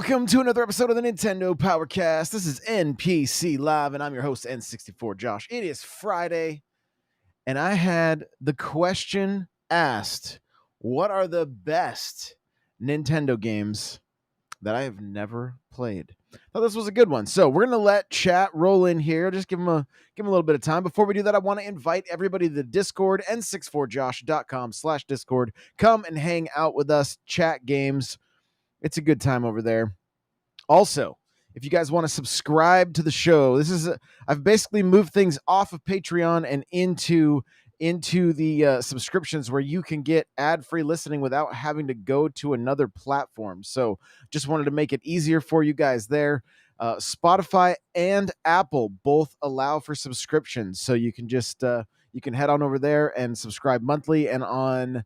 Welcome to another episode of the Nintendo Powercast. This is NPC Live, and I'm your host, N64 Josh. It is Friday, and I had the question asked, what are the best Nintendo games that I have never played? Thought this was a good one. So we're going to let chat roll in here. Just give them a little bit of time. Before we do that, I want to invite everybody to the Discord, n64josh.com/Discord. Come and hang out with us, chat games. It's a good time over there. Also, if you guys want to subscribe to the show, I've basically moved things off of Patreon and into the subscriptions where you can get ad-free listening without having to go to another platform. So just wanted to make it easier for you guys there. Spotify and Apple both allow for subscriptions. So you can just you can head on over there and subscribe monthly, and on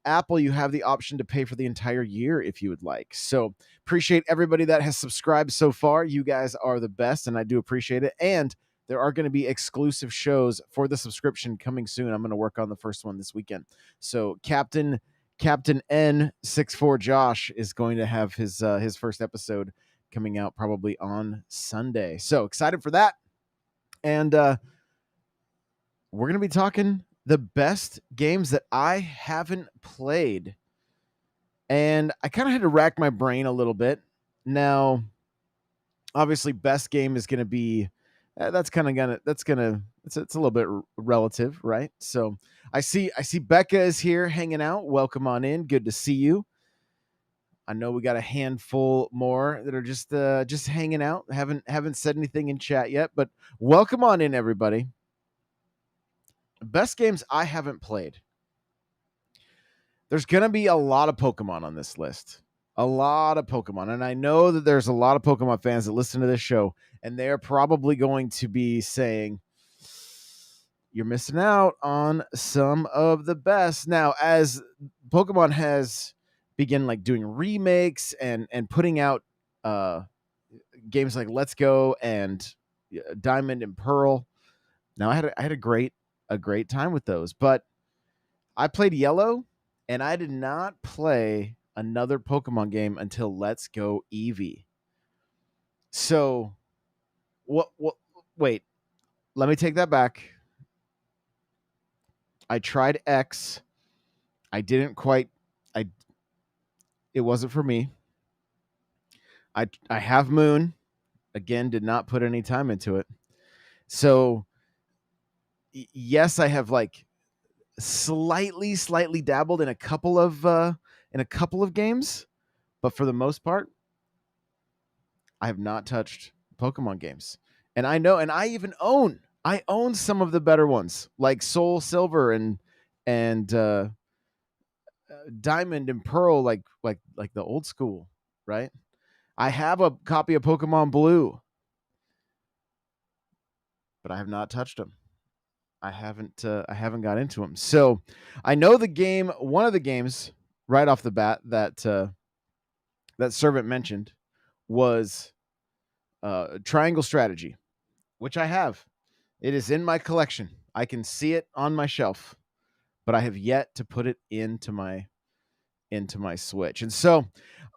Apple, you have the option to pay for the entire year if you would like. So appreciate everybody that has subscribed so far. You guys are the best, and I do appreciate it. And there are going to be exclusive shows for the subscription coming soon. I'm going to work on the first one this weekend. So Captain N64 Josh is going to have his first episode coming out probably on Sunday. So excited for that. And we're going to be talking the best games that I haven't played. And I kind of had to rack my brain a little bit. Now, obviously, best game is going to be, it's a little bit relative, right? So I see Becca is here hanging out. Welcome on in. Good to see you. I know we got a handful more that are just hanging out. Haven't said anything in chat yet, but welcome on in, everybody. Best games I haven't played. There's going to be a lot of Pokemon on this list. A lot of Pokemon. And I know that there's a lot of Pokemon fans that listen to this show, and they're probably going to be saying, you're missing out on some of the best. Now, as Pokemon has begun like doing remakes and putting out games like Let's Go and Diamond and Pearl. Now, I had a great time with those, but I played Yellow, and I did not play another Pokemon game until Let's Go Eevee. So, wait, let me take that back. I tried X. It wasn't for me. I have Moon. Again, did not put any time into it. So, yes, I have like slightly dabbled in a couple of games, but for the most part, I have not touched Pokemon games. And I know, and I own some of the better ones, like Soul Silver and Diamond and Pearl, like the old school, right? I have a copy of Pokemon Blue, but I have not touched them. I haven't got into them. So I know one of the games right off the bat that Servant mentioned was Triangle Strategy, which I have. It is in my collection. I can see it on my shelf, but I have yet to put it into my Switch. And so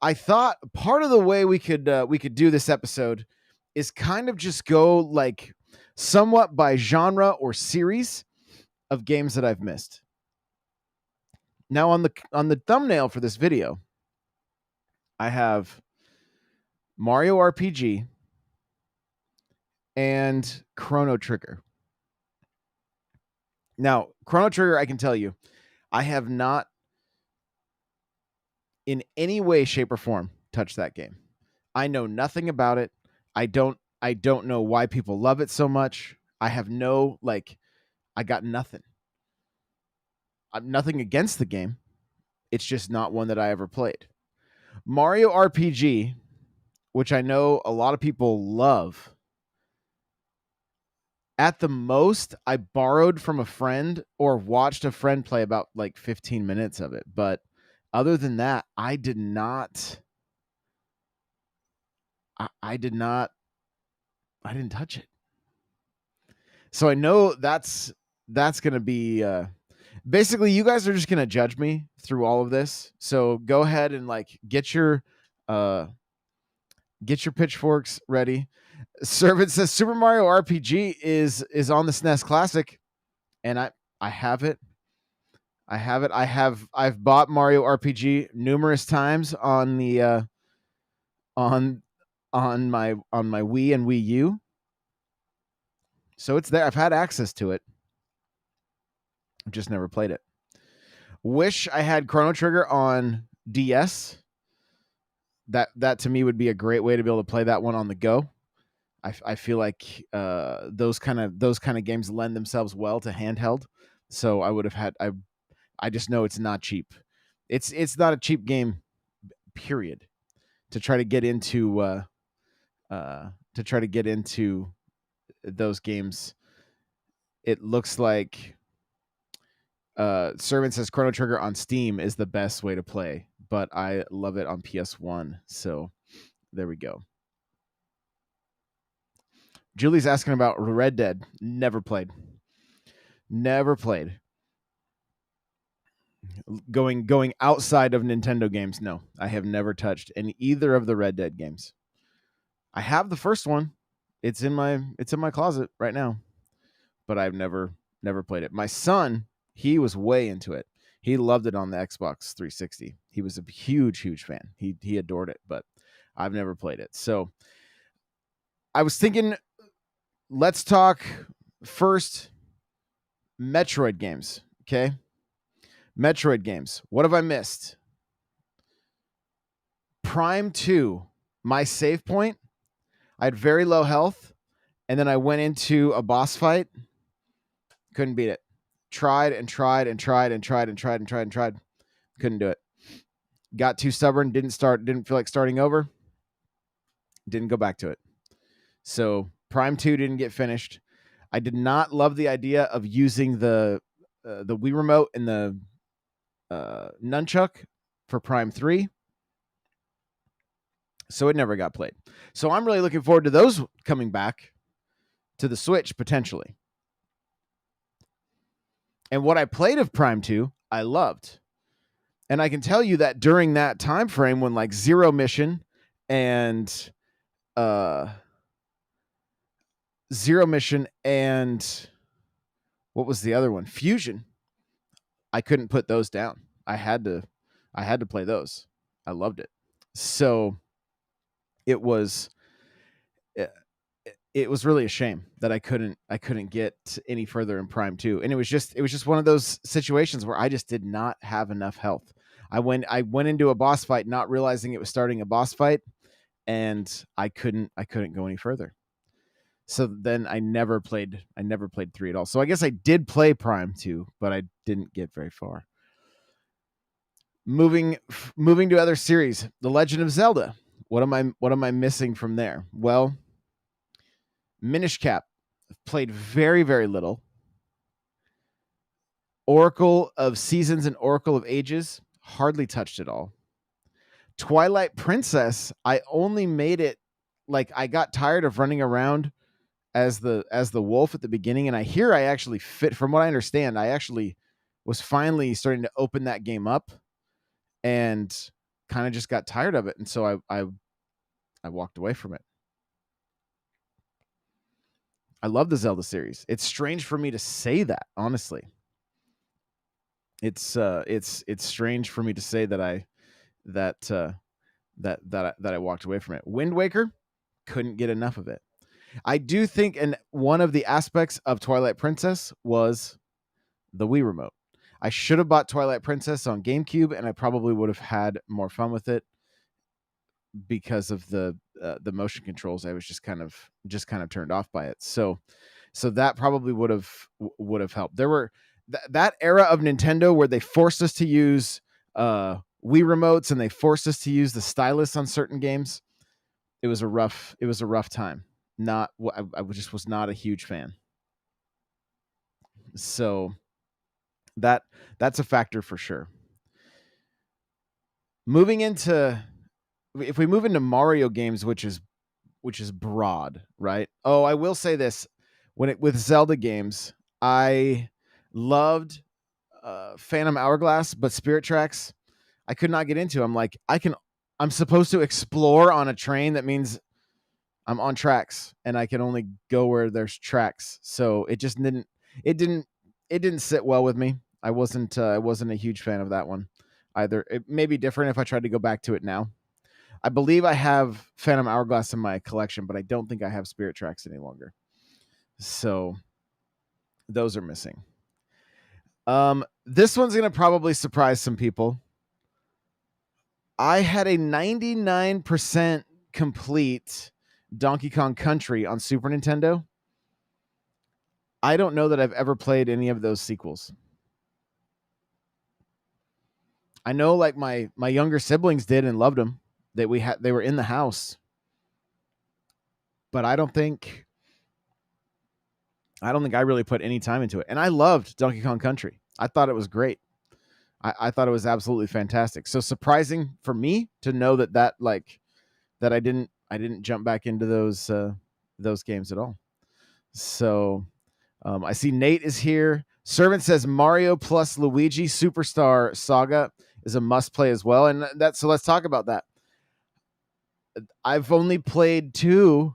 I thought part of the way we could do this episode is kind of just go like somewhat by genre or series of games that I've missed. Now on the thumbnail for this video, I have Mario RPG and Chrono Trigger. Now, Chrono Trigger, I can tell you, I have not in any way, shape, or form touched that game. I know nothing about it. I don't know why people love it so much. I have I got nothing. I'm nothing against the game. It's just not one that I ever played. Mario RPG, which I know a lot of people love. At the most, I borrowed from a friend or watched a friend play about like 15 minutes of it. But other than that, I didn't touch it. So I know that's going to be basically, you guys are just going to judge me through all of this. So go ahead and like get your Get your pitchforks ready. Servant says Super Mario RPG is on the SNES Classic, and I have it. I've bought Mario RPG numerous times on the on my Wii and Wii U. So it's there. I've had access to it. I've just never played it. Wish I had Chrono Trigger on DS. That to me would be a great way to be able to play that one on the go. I feel like those kind of games lend themselves well to handheld. So I would have had I just know it's not cheap. It's not a cheap game, period. To try to get into those games, it looks like Servant says Chrono Trigger on Steam is the best way to play, but I love it on PS1. So there we go. Julie's asking about Red Dead. Never played. Going outside of Nintendo games, no. I have never touched any either of the Red Dead games. I have the first one. It's in my closet right now, but I've never played it. My son, he was way into it. He loved it on the Xbox 360. He was a huge fan. He adored it, but I've never played it. So I was thinking, let's talk first Metroid games, okay? Metroid games. What have I missed? Prime 2, my save point, I had very low health, and then I went into a boss fight. Couldn't beat it. Tried. Couldn't do it. Got too stubborn, didn't feel like starting over. Didn't go back to it. So Prime 2 didn't get finished. I did not love the idea of using the Wii remote and the nunchuck for Prime 3. So it never got played. So I'm really looking forward to those coming back to the Switch potentially. And what I played of Prime 2, I loved. And I can tell you that during that time frame when like Zero Mission and what was the other one? Fusion. I couldn't put those down. I had to play those. I loved it. So it was really a shame that I couldn't get any further in Prime 2. And it was just one of those situations where I just did not have enough health. I went into a boss fight not realizing it was starting a boss fight, and I couldn't go any further. So then I never played 3 at all. So I guess I did play Prime 2, but I didn't get very far. Moving to other series, The Legend of Zelda. What am I missing from there? Well, Minish Cap, played very, very little. Oracle of Seasons and Oracle of Ages, hardly touched it all. Twilight Princess, I only made it, like, I got tired of running around as the wolf at the beginning, and I actually fit, from what I understand, I actually was finally starting to open that game up and kind of just got tired of it, and so I walked away from it. I love the Zelda series. It's strange for me to say that, honestly. It's strange for me to say that I walked away from it. Wind Waker, couldn't get enough of it. I do think, and one of the aspects of Twilight Princess was the Wii remote. I should have bought Twilight Princess on GameCube, and I probably would have had more fun with it because of the motion controls. I was just kind of turned off by it. So that probably would have helped. There were that era of Nintendo where they forced us to use Wii remotes and they forced us to use the stylus on certain games. It was a rough time. I just was not a huge fan. So that's a factor for sure. If we move into Mario games, which is broad, right? Oh, I will say this: with Zelda games, I loved Phantom Hourglass, but Spirit Tracks, I could not get into. I'm like, I can I'm supposed to explore on a train. That means I'm on tracks and I can only go where there's tracks. So it just it didn't, it didn't sit well with me. I wasn't a huge fan of that one either. It may be different if I tried to go back to it now. I believe I have Phantom Hourglass in my collection, but I don't think I have Spirit Tracks any longer. So those are missing. This one's going to probably surprise some people. I had a 99% complete Donkey Kong Country on Super Nintendo. I don't know that I've ever played any of those sequels. I know like my younger siblings did and loved them. They were in the house. But I don't think I really put any time into it. And I loved Donkey Kong Country. I thought it was great. I thought it was absolutely fantastic. So surprising for me to know that I didn't jump back into those games at all. So I see Nate is here. Servant says Mario plus Luigi Superstar Saga is a must play as well. And so let's talk about that. I've only played two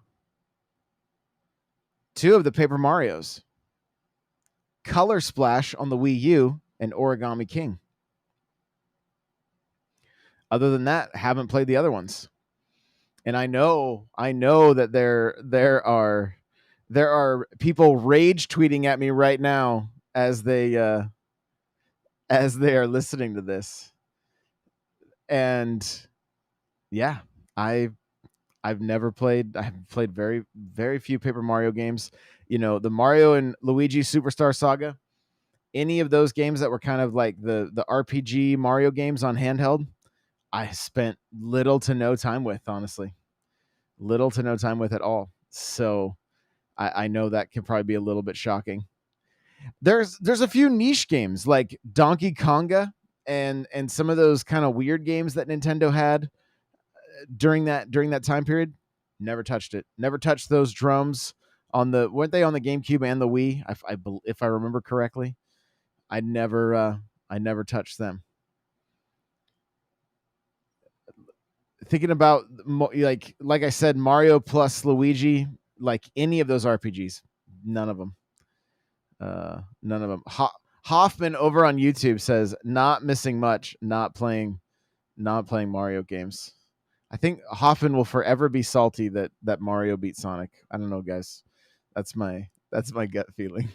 of the Paper Marios. Color Splash on the Wii U and Origami King. Other than that, haven't played the other ones. And I know that there are people rage tweeting at me right now as they are listening to this. And yeah, I've played very, very few Paper Mario games. You know, the Mario and Luigi Superstar Saga, any of those games that were kind of like the RPG Mario games on handheld, I spent little to no time with, honestly. Little to no time with at all. So I know that can probably be a little bit shocking. There's a few niche games like Donkey Konga and some of those kind of weird games that Nintendo had during that time period. Never touched it. Never touched those drums weren't they on the GameCube and the Wii? If I remember correctly, I never touched them. Thinking about like I said, Mario plus Luigi, like any of those RPGs, none of them. None of them. Hoffman over on YouTube says not missing much, not playing Mario games. I think Hoffman will forever be salty that Mario beat Sonic. I don't know, guys. That's my gut feeling.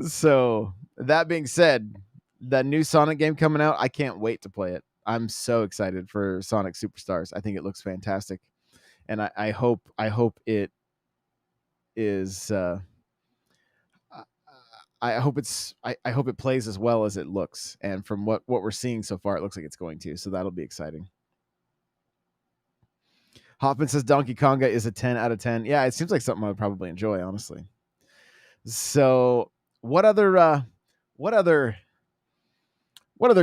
So that being said, that new Sonic game coming out, I can't wait to play it. I'm so excited for Sonic Superstars. I think it looks fantastic, and I hope it is. I hope it plays as well as it looks, and from what we're seeing so far, it looks like it's going to. So that'll be exciting. Hoffman says Donkey Konga is a 10 out of 10. Yeah, it seems like something I would probably enjoy, honestly. So what other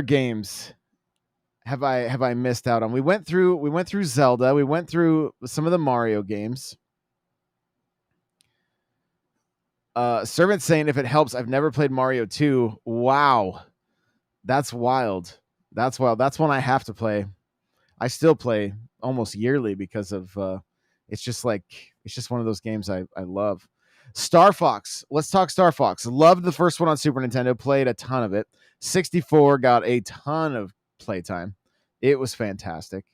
games have I missed out on? We went through Zelda. We went through some of the Mario games. Servant saying, if it helps, I've never played Mario 2. Wow. That's wild. That's wild. That's one I have to play. I still play almost yearly because of it's just one of those games I love. Star Fox. Let's talk Star Fox. Loved the first one on Super Nintendo. Played a ton of it. 64 got a ton of playtime. It was fantastic.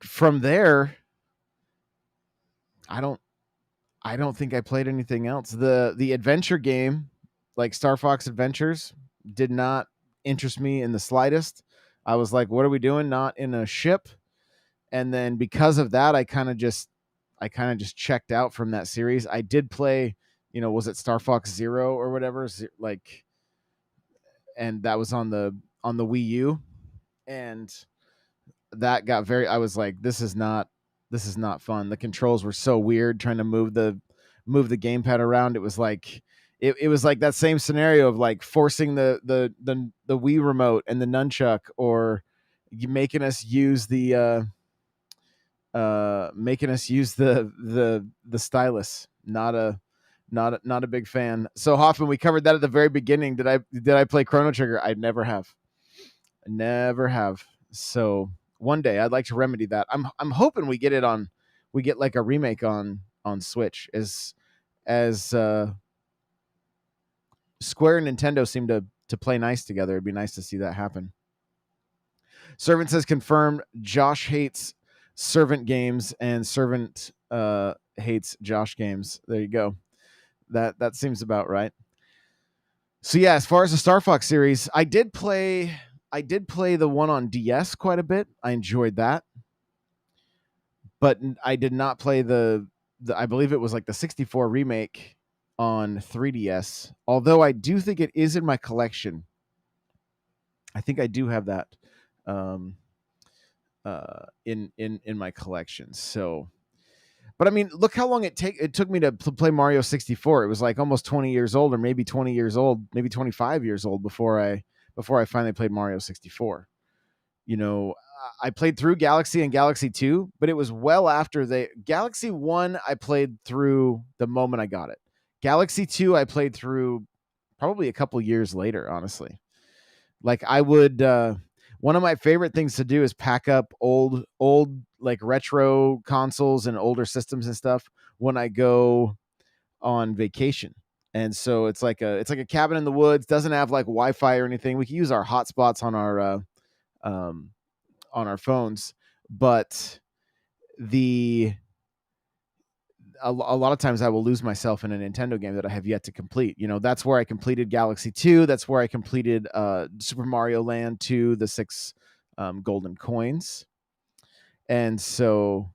From there, I don't think I played anything else. The adventure game, like Star Fox Adventures, did not interest me in the slightest. I was like, what are we doing? Not in a ship. And then because of that, I kind of just checked out from that series. I did play, was it Star Fox Zero or whatever? Like, and that was on the Wii U. And that got I was like, this is not fun. The controls were so weird trying to move the gamepad around. It was like it was like that same scenario of like forcing the Wii remote and the nunchuck, or making us use the stylus, not Not a big fan. So Hoffman, we covered that at the very beginning. Did I play Chrono Trigger? I never have. Never have. So one day I'd like to remedy that. I'm hoping we get like a remake on Switch, as Square and Nintendo seem to play nice together. It'd be nice to see that happen. Servant says confirmed. Josh hates Servant games and Servant hates Josh games. There you go. That seems about right. So yeah, as far as the Star Fox series, I did play the one on DS quite a bit. I enjoyed that, but I did not play the I believe it was like the 64 remake on 3DS. Although I do think it is in my collection. I think I do have that in my collection. So, but I mean, look how long it took me to play Mario 64. It was like almost 20 years old, or maybe 20 years old, maybe 25 years old before I finally played Mario 64. You know, I played through Galaxy and Galaxy 2, but it was well after Galaxy 1 I played through the moment I got it. Galaxy 2 I played through probably a couple years later, honestly. Like I would one of my favorite things to do is pack up old like retro consoles and older systems and stuff when I go on vacation. And so it's like a cabin in the woods, doesn't have like Wi-Fi or anything. We can use our hotspots on our phones, but a lot of times I will lose myself in a Nintendo game that I have yet to complete. You know, that's where I completed Galaxy 2. That's where I completed Super Mario Land 2, the 6 golden coins. And so,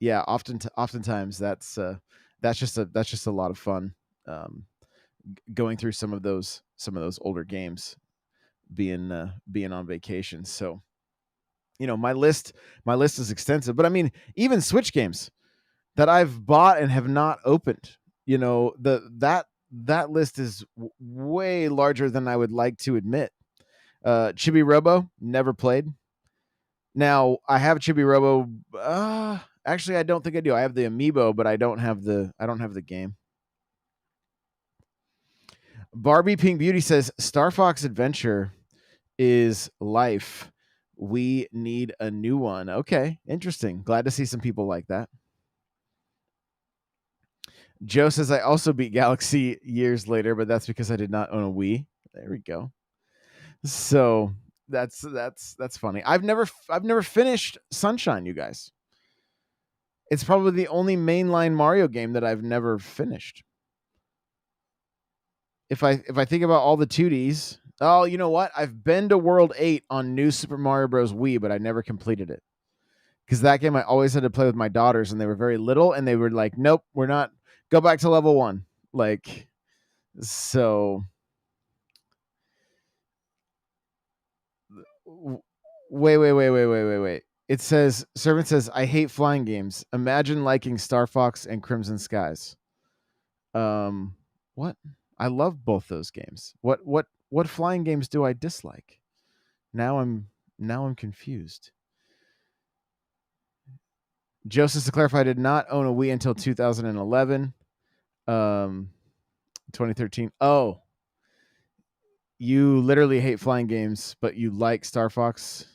yeah, oftentimes that's just a lot of fun going through some of those older games, being on vacation. So, you know, my list is extensive, but I mean, even Switch games that I've bought and have not opened, you know, that list is way larger than I would like to admit. Chibi Robo, never played. Now I have Chibi Robo. Actually, I don't think I do. I have the amiibo, but I don't have the game. Barbie Pink Beauty says Star Fox Adventure is life. We need a new one. Okay, interesting. Glad to see some people like that. Joe says I also beat Galaxy years later, but that's because I did not own a Wii. There we go. So that's funny. I've never finished Sunshine, you guys. It's probably the only mainline Mario game that I've never finished. If I think about all the 2Ds, oh, you know what? I've been to World 8 on New Super Mario Bros. Wii, but I never completed it. Because that game I always had to play with my daughters, and they were very little, and they were like, nope, we're not. Go back to level 1. Like, so. Wait. It says, Servant says, I hate flying games. Imagine liking Star Fox and Crimson Skies. What? I love both those games. What flying games do I dislike? Now I'm confused. Joseph, to clarify, I did not own a Wii until 2011. 2013. Oh. You literally hate flying games, but you like Star Fox.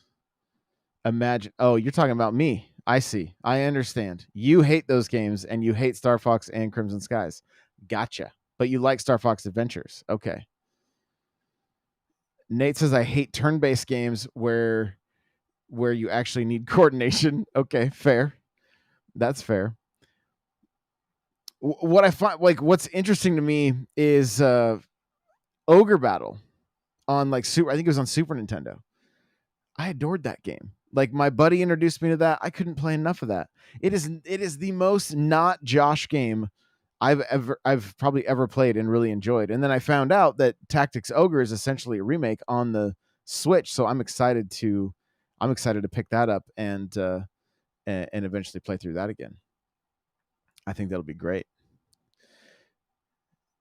Imagine. Oh, you're talking about me. I see. I understand. You hate those games, and you hate Star Fox and Crimson Skies. Gotcha. But you like Star Fox Adventures. Okay. Nate says I hate turn-based games where you actually need coordination. Okay, fair. That's fair. What I find, like, what's interesting to me is Ogre Battle on like I think it was on Super Nintendo. I adored that game. Like, my buddy introduced me to that. I couldn't play enough of that. It is the most not Josh game I've probably ever played and really enjoyed. And then I found out that Tactics Ogre is essentially a remake on the Switch, so I'm excited to pick that up and eventually play through that again. I think that'll be great.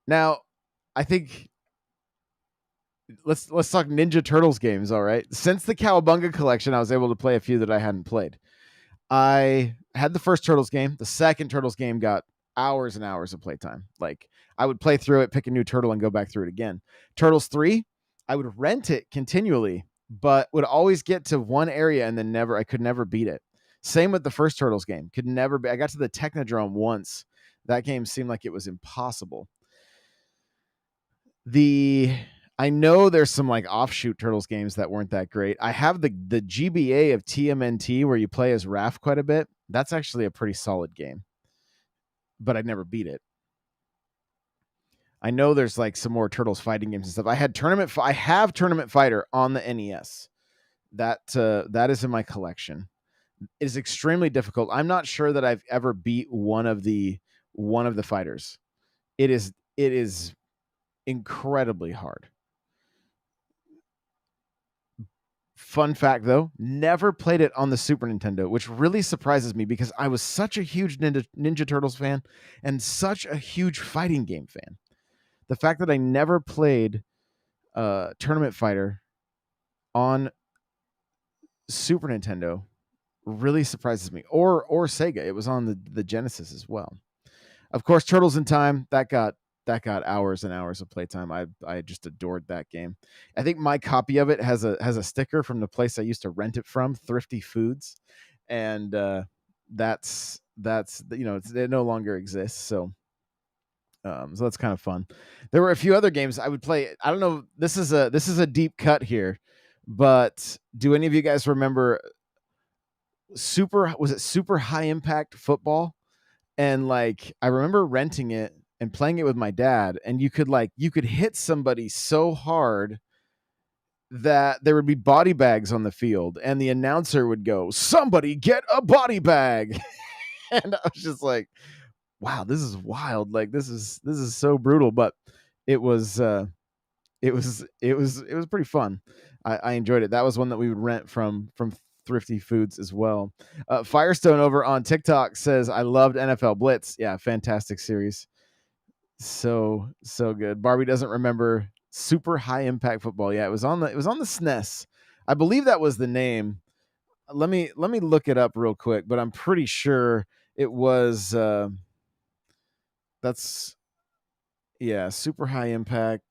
Now, I think let's talk Ninja Turtles games, all right? Since the Cowabunga collection, I was able to play a few that I hadn't played. I had the first Turtles game. The second Turtles game got hours and hours of playtime. Like I would play through it, pick a new turtle, and go back through it again. Turtles 3, I would rent it continually, but would always get to one area and then I could never beat it. Same with the first Turtles game. Could never be. I got to the Technodrome once. That game seemed like it was impossible. I know there's some like offshoot Turtles games that weren't that great. I have the GBA of TMNT where you play as Raph quite a bit. That's actually a pretty solid game, but I'd never beat it. I know there's like some more Turtles fighting games and stuff. I have Tournament Fighter on the NES. That is in my collection. It is extremely difficult. I'm not sure that I've ever beat one of the fighters. It is incredibly hard. Fun fact though, never played it on the Super Nintendo, which really surprises me because I was such a huge Ninja Turtles fan and such a huge fighting game fan. The fact that I never played Tournament Fighter on Super Nintendo really surprises me. Or Sega. It was on the Genesis as well. Of course, Turtles in Time, that got hours and hours of playtime. I just adored that game. I think my copy of it has a sticker from the place I used to rent it from, Thrifty Foods, and that's it no longer exists. So that's kind of fun. There were a few other games I would play. I don't know. This is a deep cut here, but do any of you guys remember Super High Impact Football? And like I remember renting it and playing it with my dad, and you could hit somebody so hard that there would be body bags on the field, and the announcer would go, "Somebody get a body bag." And I was just like, wow, this is wild. Like this is so brutal, but it was pretty fun. I enjoyed it. That was one that we would rent from Thrifty Foods as well. Firestone over on TikTok says, I loved NFL Blitz. Yeah, fantastic series. So good. Barbie doesn't remember Super High Impact Football. Yeah, it was on the SNES. I believe that was the name. Let me look it up real quick, but I'm pretty sure it was that's Super High Impact.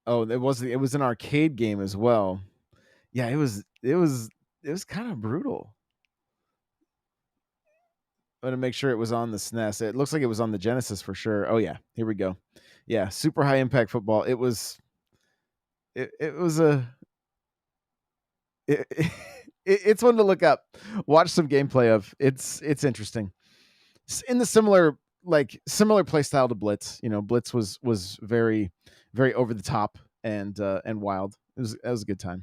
Oh, it was an arcade game as well. Yeah, it was kind of brutal. I'm gonna make sure it was on the SNES. It looks like it was on the Genesis for sure. Oh yeah, here we go. Yeah, Super High Impact Football. It was it's one to look up. Watch some gameplay of. It's interesting. It's in the similar play style to Blitz. Blitz was very very over the top and wild. That was a good time.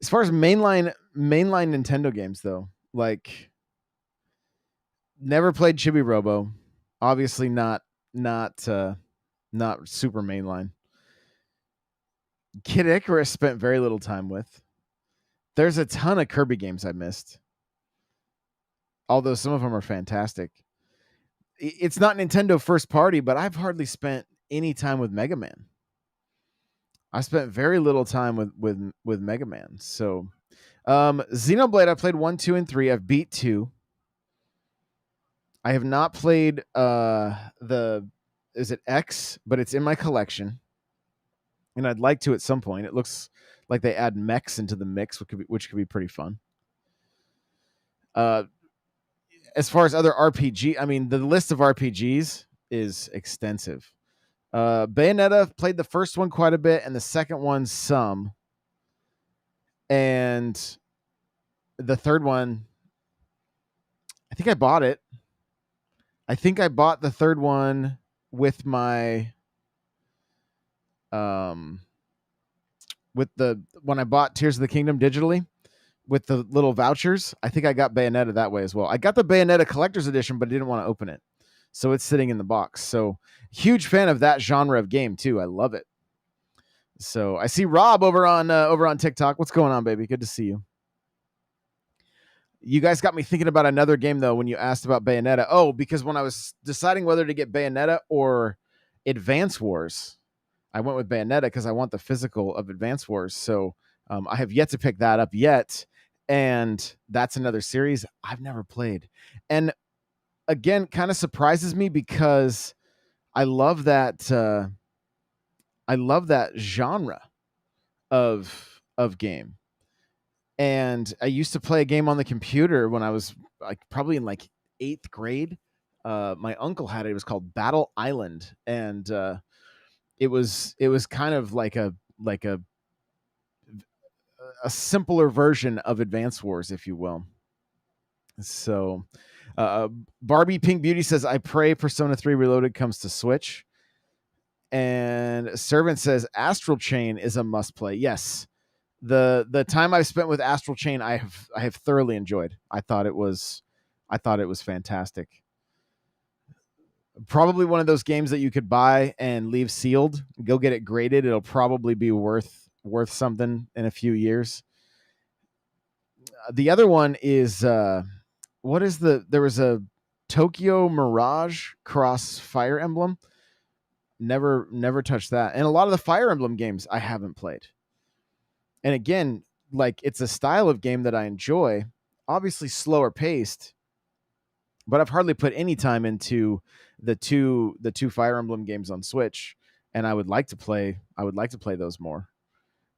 As far as mainline Nintendo games though, like never played Chibi Robo. Obviously not super mainline. Kid Icarus spent very little time with. There's a ton of Kirby games I missed. Although some of them are fantastic. It's not Nintendo first party, but I've hardly spent any time with Mega Man. I spent very little time with Mega Man. So Xenoblade, I played 1, 2, and 3. I've beat 2. I have not played is it X, but it's in my collection. And I'd like to at some point. It looks like they add mechs into the mix, which could be pretty fun. As far as other RPG, I mean, the list of RPGs is extensive. Bayonetta, played the first one quite a bit, and the second one some. And the third one, I think I bought it. I think I bought the third one with my when I bought Tears of the Kingdom digitally with the little vouchers. I think I got Bayonetta that way as well. I got the Bayonetta collector's edition, but I didn't want to open it. So it's sitting in the box. So huge fan of that genre of game too. I love it. So I see Rob over on TikTok. What's going on, baby? Good to see you. You guys got me thinking about another game though when you asked about Bayonetta. Oh, because when I was deciding whether to get Bayonetta or Advance Wars, I went with Bayonetta because I want the physical of Advance Wars. So I have yet to pick that up yet. And that's another series I've never played. And again, kind of surprises me because I love that genre of game. And I used to play a game on the computer when I was like probably in like 8th grade. My uncle had it. It was called Battle Island, and it was kind of like a simpler version of Advance Wars, if you will. So, Barbie Pink Beauty says, "I pray Persona 3 Reloaded comes to Switch." And Servant says, "Astral Chain is a must play." Yes, the time I've spent with Astral Chain, I have thoroughly enjoyed. I thought it was fantastic. Probably one of those games that you could buy and leave sealed. Go get it graded. It'll probably be worth something in a few years. The other one is what is there was a Tokyo Mirage Cross Fire Emblem. Never touched that. And a lot of the Fire Emblem games I haven't played. And again, like, it's a style of game that I enjoy, obviously slower paced, but I've hardly put any time into the two Fire Emblem games on Switch, and I would like to play those more.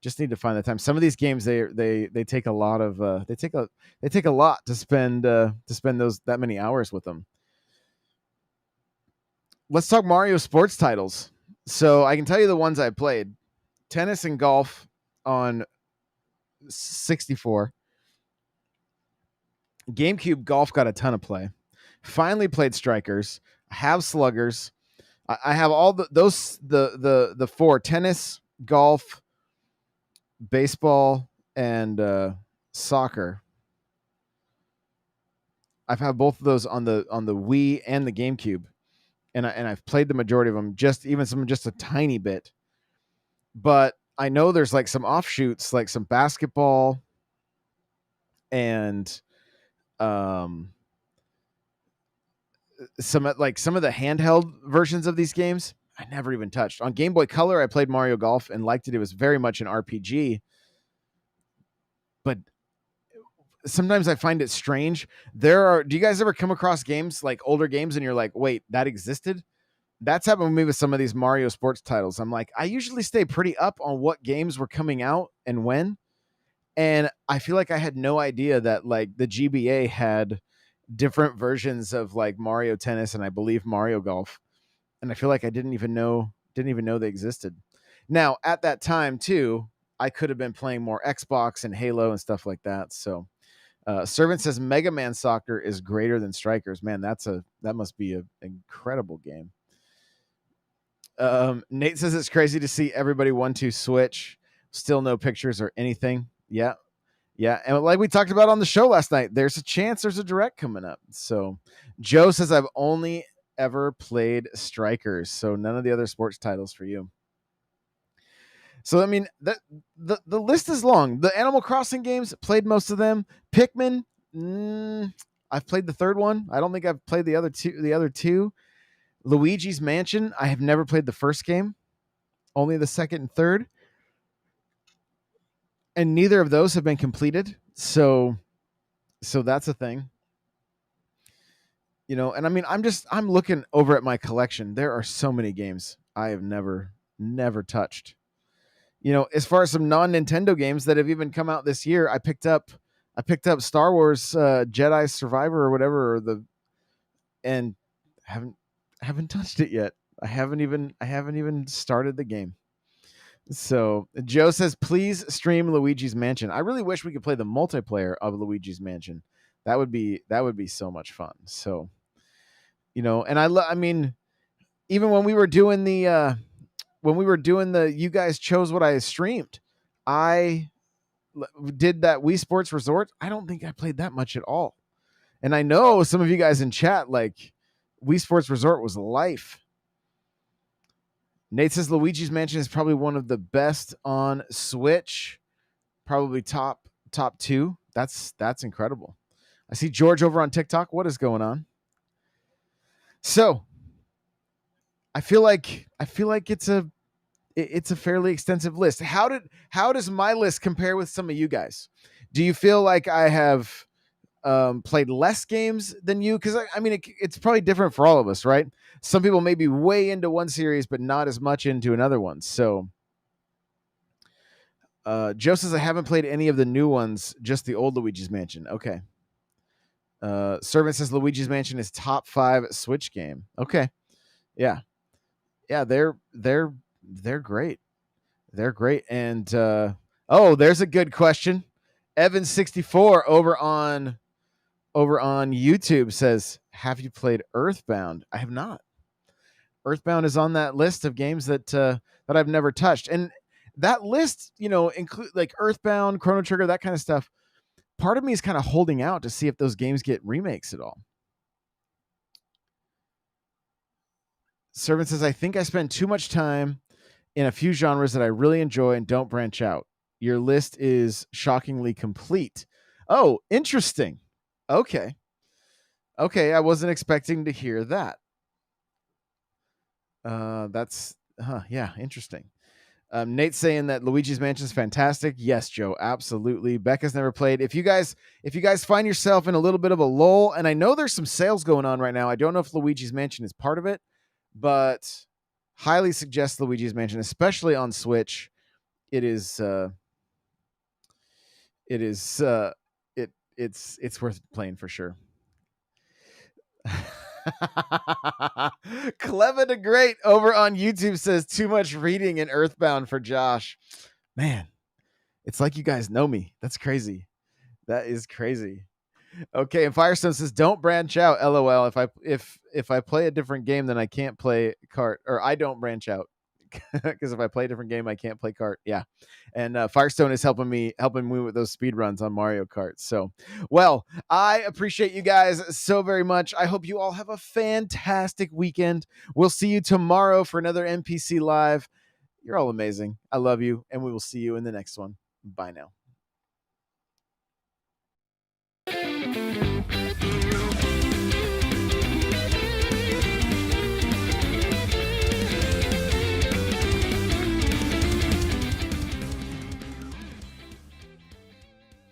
Just need to find the time. Some of these games they take a lot of they take a lot to spend those that many hours with them. Let's talk Mario sports titles. So I can tell you the ones I played: tennis and golf on 64. GameCube golf got a ton of play. Finally played Strikers. I have Sluggers. I have all the four: tennis, golf, baseball, and soccer. I've had both of those on the Wii and the GameCube, and I've played the majority of them. Just a tiny bit, but I know there's like some offshoots, like some basketball, and some of the handheld versions of these games I never even touched. On Game Boy Color, I played Mario Golf and liked it. It was very much an RPG, but sometimes I find it strange. Do you guys ever come across games, like older games, and you're like, wait, that existed? That's happened with me with some of these Mario sports titles. I'm like, I usually stay pretty up on what games were coming out and when. And I feel like I had no idea that like the GBA had different versions of like Mario Tennis and I believe Mario Golf. And I feel like I didn't even know they existed. Now, at that time too, I could have been playing more Xbox and Halo and stuff like that. So, Servant says Mega Man Soccer is greater than Strikers. Man, that must be an incredible game. Nate says it's crazy to see everybody 1-2 switch. Still no pictures or anything. Yeah. Yeah. And like we talked about on the show last night, there's a chance there's a direct coming up. So Joe says I've only ever played Strikers. So none of the other sports titles for you. So, I mean, the list is long. The Animal Crossing games, played most of them. Pikmin, I've played the third one. I don't think I've played the other two. Luigi's Mansion, I have never played the first game, only the second and third. And neither of those have been completed. So that's a thing. You know, and I mean, I'm looking over at my collection. There are so many games I have never touched. You know, as far as some non-Nintendo games that have even come out this year, I picked up Star Wars Jedi Survivor or whatever, and haven't touched it yet. I haven't even started the game. So Joe says, please stream Luigi's Mansion. I really wish we could play the multiplayer of Luigi's Mansion. That would be so much fun. So, you know, and I mean, even when we were doing the you guys chose what I streamed, I did that Wii Sports Resort. I don't think I played that much at all. And I know some of you guys in chat, like, Wii Sports Resort was life. Nate says Luigi's Mansion is probably one of the best on Switch. Probably top 2. That's incredible. I see George over on TikTok. What is going on? So I feel like it's a fairly extensive list. How does my list compare with some of you guys? Do you feel like I have played less games than you? Because I mean, it's probably different for all of us, right? Some people may be way into one series, but not as much into another one. So, Joe says I haven't played any of the new ones, just the old Luigi's Mansion. Okay. Servant says Luigi's Mansion is top 5 Switch game. Okay. Yeah. Yeah, they're great. They're great. And oh, there's a good question. Evan64 over on YouTube says, "Have you played Earthbound?" I have not. Earthbound is on that list of games that I've never touched. And that list, include like Earthbound, Chrono Trigger, that kind of stuff. Part of me is kind of holding out to see if those games get remakes at all. Servant says, "I think I spend too much time in a few genres that I really enjoy and don't branch out. Your list is shockingly complete." Oh, interesting. Okay. Okay, I wasn't expecting to hear that. Yeah, interesting. Nate's saying that Luigi's Mansion is fantastic. Yes, Joe, absolutely. Becca's never played. If you guys find yourself in a little bit of a lull, and I know there's some sales going on right now. I don't know if Luigi's Mansion is part of it, but highly suggest Luigi's Mansion, especially on Switch. It is it is it's worth playing for sure. Clever the Great over on YouTube says too much reading in Earthbound for Josh. Man, it's like you guys know me. That's crazy. That is crazy. Okay, and Firestone says don't branch out. LOL. If I play a different game, then I can't play cart, or I don't branch out because if I play a different game, I can't play cart. Yeah, and Firestone is helping me with those speed runs on Mario Kart. So, well, I appreciate you guys so very much. I hope you all have a fantastic weekend. We'll see you tomorrow for another NPC Live. You're all amazing. I love you, and we will see you in the next one. Bye now.